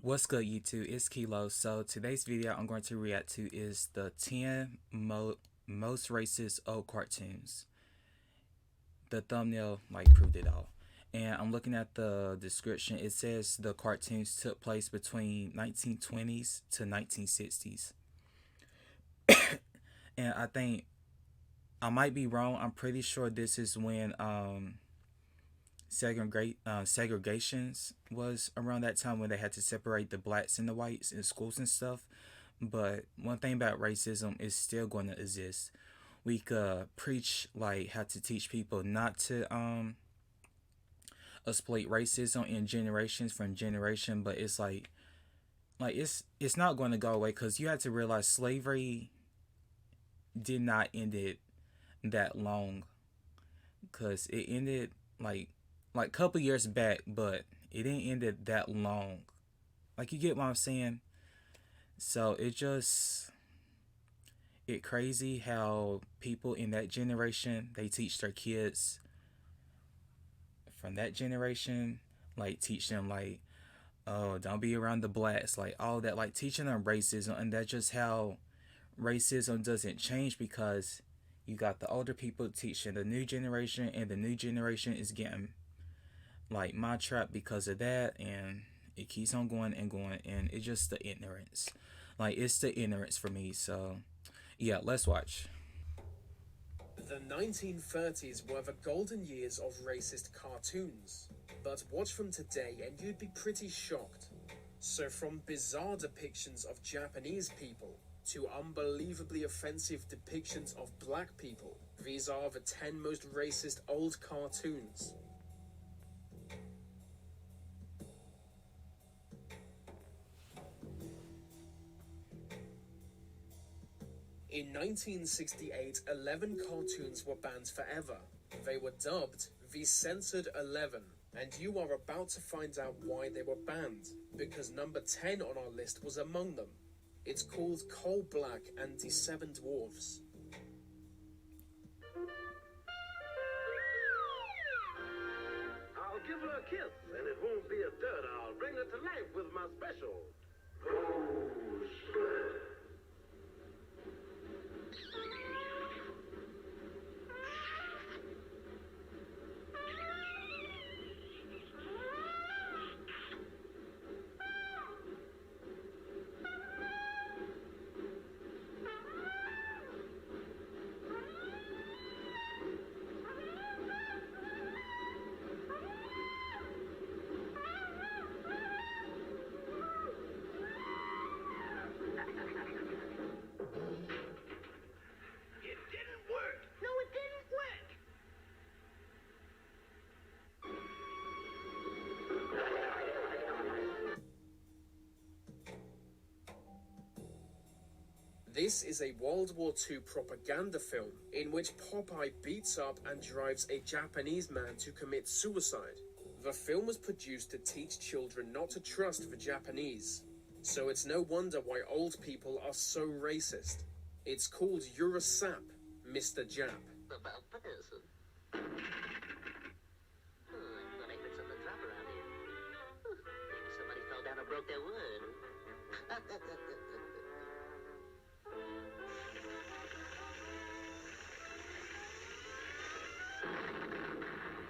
What's good, YouTube? It's Kelo. So today's video I'm going to react to is the 10 most racist old cartoons. The thumbnail proved it all. And I'm looking at the description. It says the cartoons took place between 1920s to 1960s. And I think I might be wrong. I'm pretty sure this is when segregations was around that time when they had to separate the blacks and the whites in schools and stuff. But one thing about racism is still going to exist. We could preach how to teach people not to exploit racism in generations from generation, but it's it's not going to go away because you have to realize slavery did not end it that long because it ended like a couple years back, but it didn't end it that long. Like, you get what I'm saying? So it crazy how people in that generation, they teach their kids from that generation, teach them oh, don't be around the blacks, all that, teaching them racism. And that's just how racism doesn't change, because you got the older people teaching the new generation, and the new generation is getting my trap because of that. And it keeps on going and going, and it's just the ignorance. It's the ignorance for me. So yeah, let's watch. The 1930s were the golden years of racist cartoons. But watch them today and you'd be pretty shocked. So from bizarre depictions of Japanese people to unbelievably offensive depictions of black people, these are the 10 most racist old cartoons. In 1968, 11 cartoons were banned forever. They were dubbed the Censored 11, and you are about to find out why they were banned, because number 10 on our list was among them. It's called Coal Black and the Seven Dwarfs. I'll give her a kiss, and it won't be a dud. I'll bring her to life with my special Rosebud. This is a World War II propaganda film in which Popeye beats up and drives a Japanese man to commit suicide. The film was produced to teach children not to trust the Japanese, so it's no wonder why old people are so racist. It's called You're a Sap, Mr. Jap. About person. I thought I heard something drop around here. Maybe somebody fell down and broke their wood.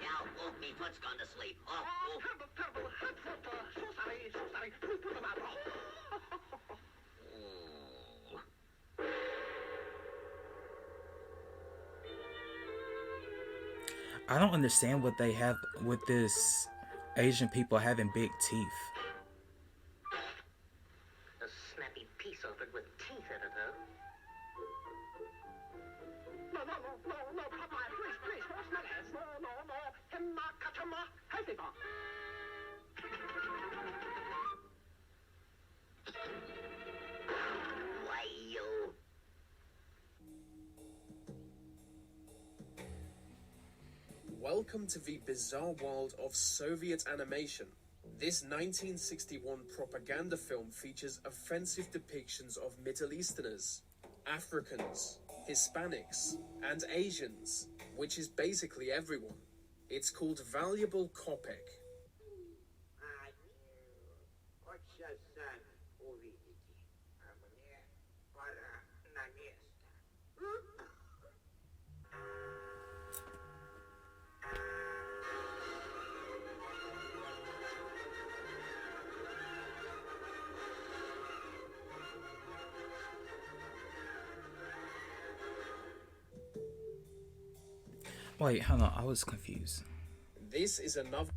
Now, me foot's gone to sleep. Terrible, terrible. So sorry, so sorry. Put them out. I don't understand what they have with this Asian people having big teeth. A snappy piece offered with teeth in it, huh? No, Popeye, please, wash my ass. No. Hemma, kachama, heifeber. Why-yo. Welcome to the bizarre world of Soviet animation. This 1961 propaganda film features offensive depictions of Middle Easterners, Africans, Hispanics, and Asians, which is basically everyone. It's called Valuable Kopek. What's your Wait, hold on. I was confused. This is another.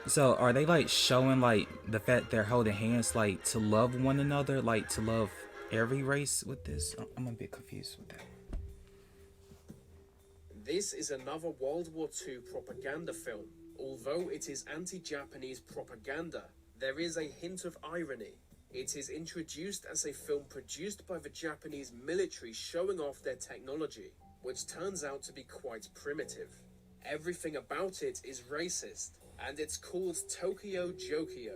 So are they like showing like the fact they're holding hands like to love one another, like to love every race with this? I'm a bit confused with that. This is another World War II propaganda film. Although it is anti-Japanese propaganda, there is a hint of irony. It is introduced as a film produced by the Japanese military showing off their technology, which turns out to be quite primitive. Everything about it is racist, and it's called Tokyo Jokyo.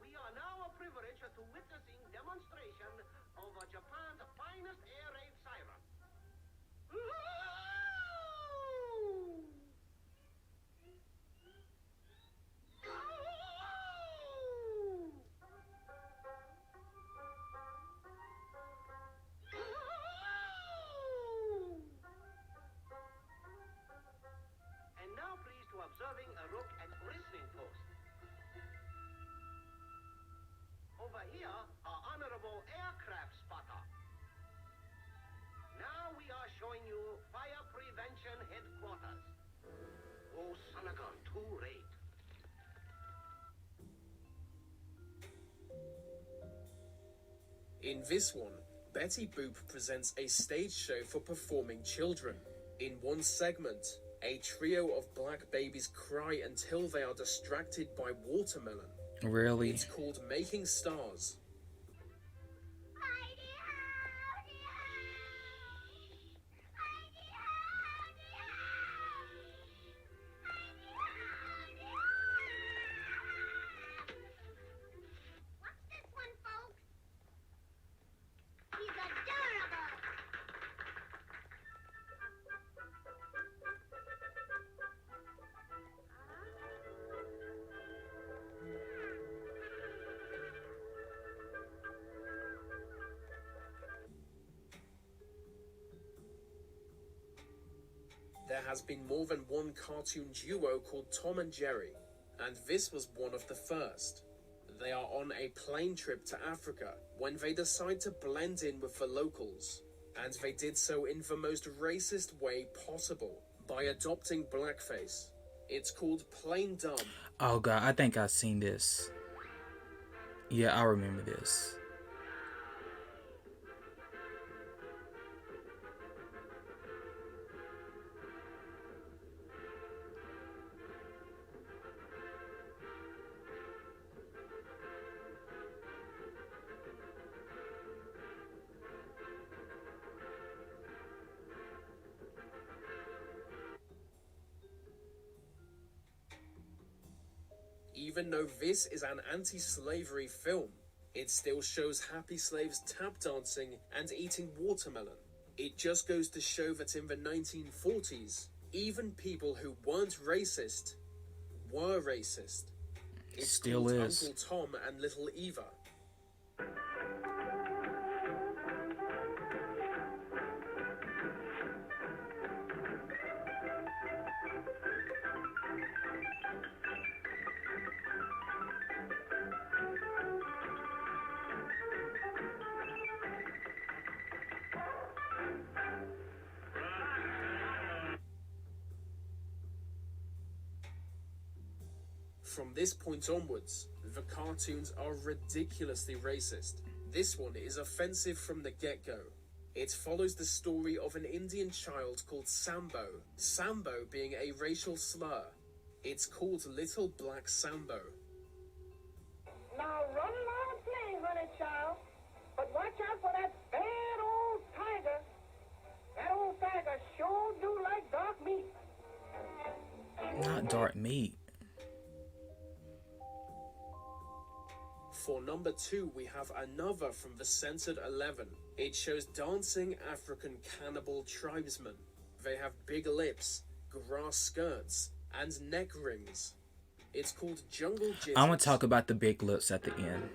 We are now privileged to witnessing demonstration of Japan's finest air raid siren. And now please to observing a look at listening post. Over here are honorable aircraft spotter. Now we are showing you fire prevention headquarters. Oh, Sanagan, too late. In this one, Betty Boop presents a stage show for performing children. In one segment, a trio of black babies cry until they are distracted by watermelon. Really? It's called Making Stars. Watch this one, folks. He's adorable. There has been more than one cartoon duo called Tom and Jerry, and this was one of the first. They are on a plane trip to Africa when they decide to blend in with the locals, and they did so in the most racist way possible, by adopting blackface. It's called Plain Dumb. Oh god, I think I've seen this. Yeah, I remember this. Even though this is an anti-slavery film, it still shows happy slaves tap dancing and eating watermelon. It just goes to show that in the 1940s, even people who weren't racist were racist. It's Still called is. Uncle Tom and Little Eva. From this point onwards, the cartoons are ridiculously racist. This one is offensive from the get-go. It follows the story of an Indian child called Sambo, Sambo being a racial slur. It's called Little Black Sambo. Now run along and play, honey child, but watch out for that bad old tiger. That old tiger sure do like dark meat. Not dark meat. For number 2, we have another from the Censored 11. It shows dancing African cannibal tribesmen. They have big lips, grass skirts, and neck rings. It's called Jungle Jitters. I'm gonna talk about the big lips at the end.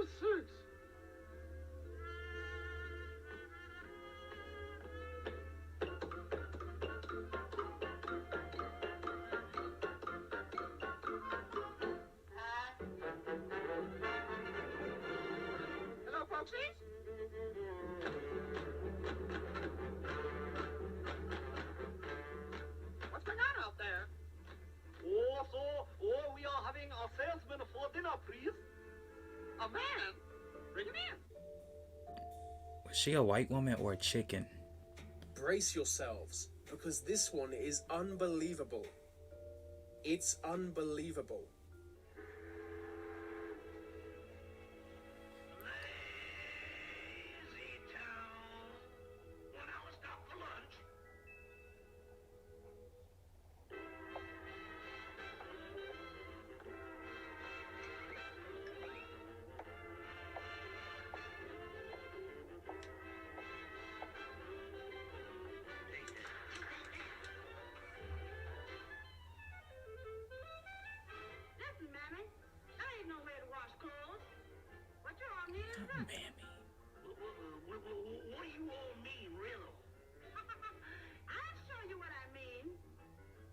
sakes! Hello, folksies? What's going on out there? We are having a salesman for dinner, please. A man? Bring him in. Was she a white woman or a chicken? Brace yourselves, because this one is unbelievable. It's unbelievable. Lazy town. 1 hour stop for lunch. Listen, Mammy, there ain't no way to wash clothes. What you all need is Oh, this. mammy. What do you all mean, really? I'll show you what I mean.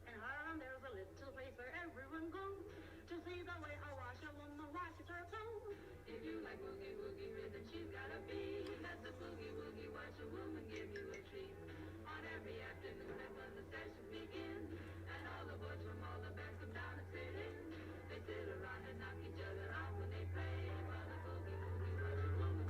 In Harlem, there's a little place where everyone goes to see the way a washerwoman washes her clothes. If you like boogie woogie rhythm, she's gotta be. Let the boogie woogie washerwoman give you a treat. On every afternoon and when the session begins, and all the boys from all the bands come down and sit in. They sit around and knock each other out when they play. While the boogie woogie washerwoman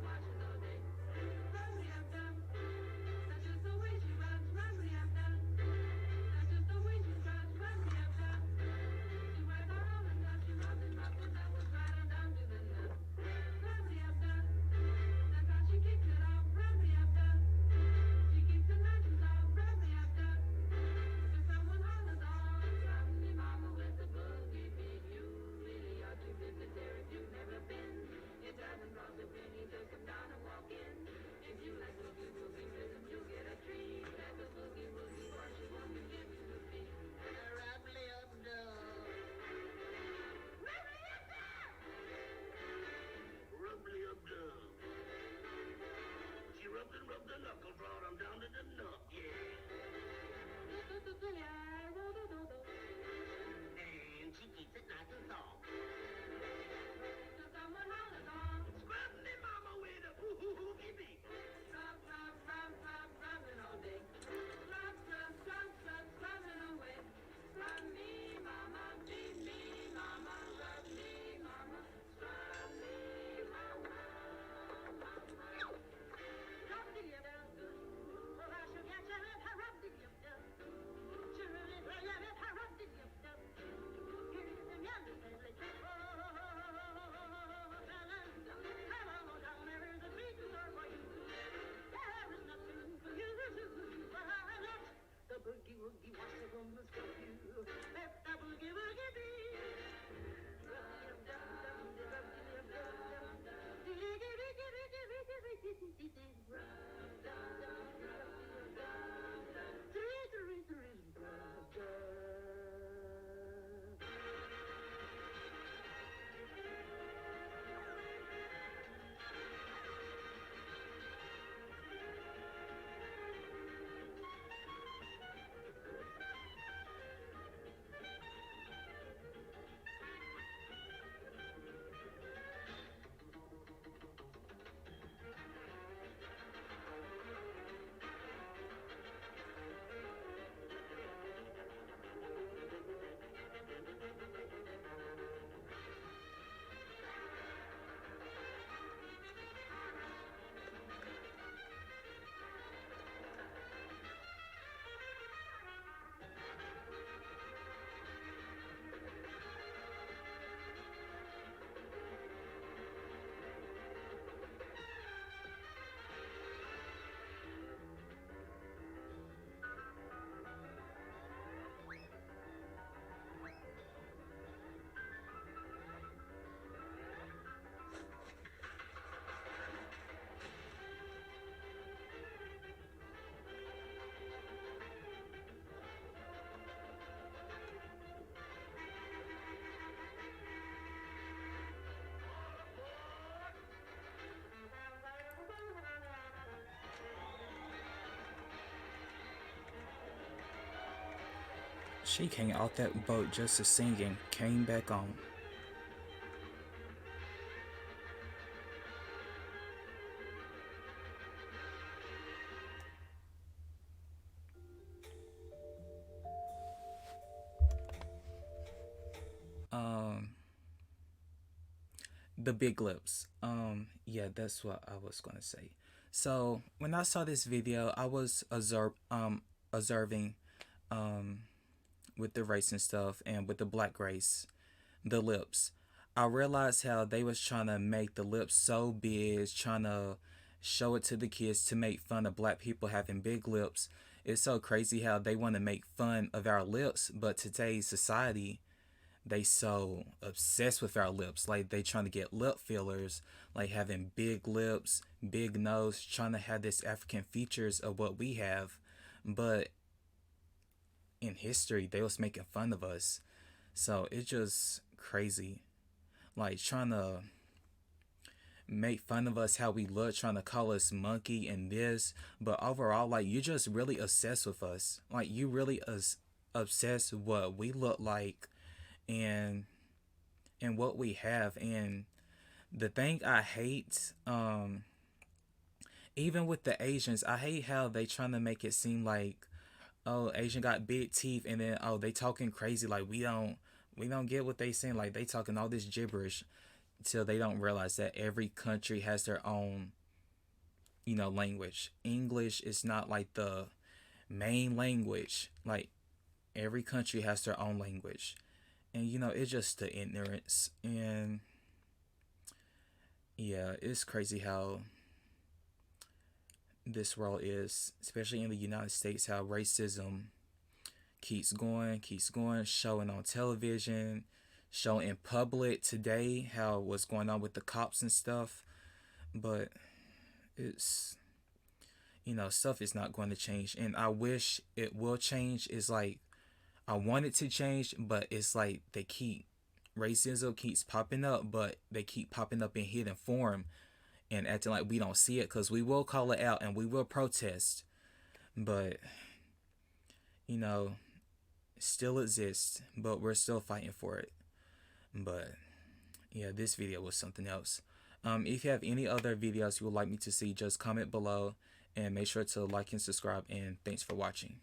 She came off that boat just to sing and came back on. Um, the big lips. Yeah, that's what I was gonna say. So when I saw this video, I was observing um with the race and stuff, and with the black race, the lips. I realized how they was trying to make the lips so big, trying to show it to the kids to make fun of black people having big lips. It's so crazy how they want to make fun of our lips, but today's society, they so obsessed with our lips. Like they trying to get lip fillers, like having big lips, big nose, trying to have this African features of what we have. But in history, they was making fun of us. So it's just crazy. Like trying to make fun of us how we look, trying to call us monkey and this. But overall, like you're just really obsessed with us. Like you really obsessed with what we look like, and what we have. And the thing I hate, even with the Asians, I hate how they trying to make it seem like, oh, Asian got big teeth, and then oh, they talking crazy like we don't get what they saying, like they talking all this gibberish, till they don't realize that every country has their own, language. English is not like the main language. Like every country has their own language, and it's just the ignorance. And yeah, it's crazy how this world is, especially in the United States, how racism keeps going, showing on television, showing in public today, how what's going on with the cops and stuff. But it's, stuff is not going to change. And I wish it will change. It's like, I want it to change, but it's like racism keeps popping up, but they keep popping up in hidden form and acting like we don't see it, because we will call it out and we will protest. But, you know, still exists, but we're still fighting for it. But yeah, this video was something else. If you have any other videos you would like me to see, just comment below and make sure to like and subscribe, and thanks for watching.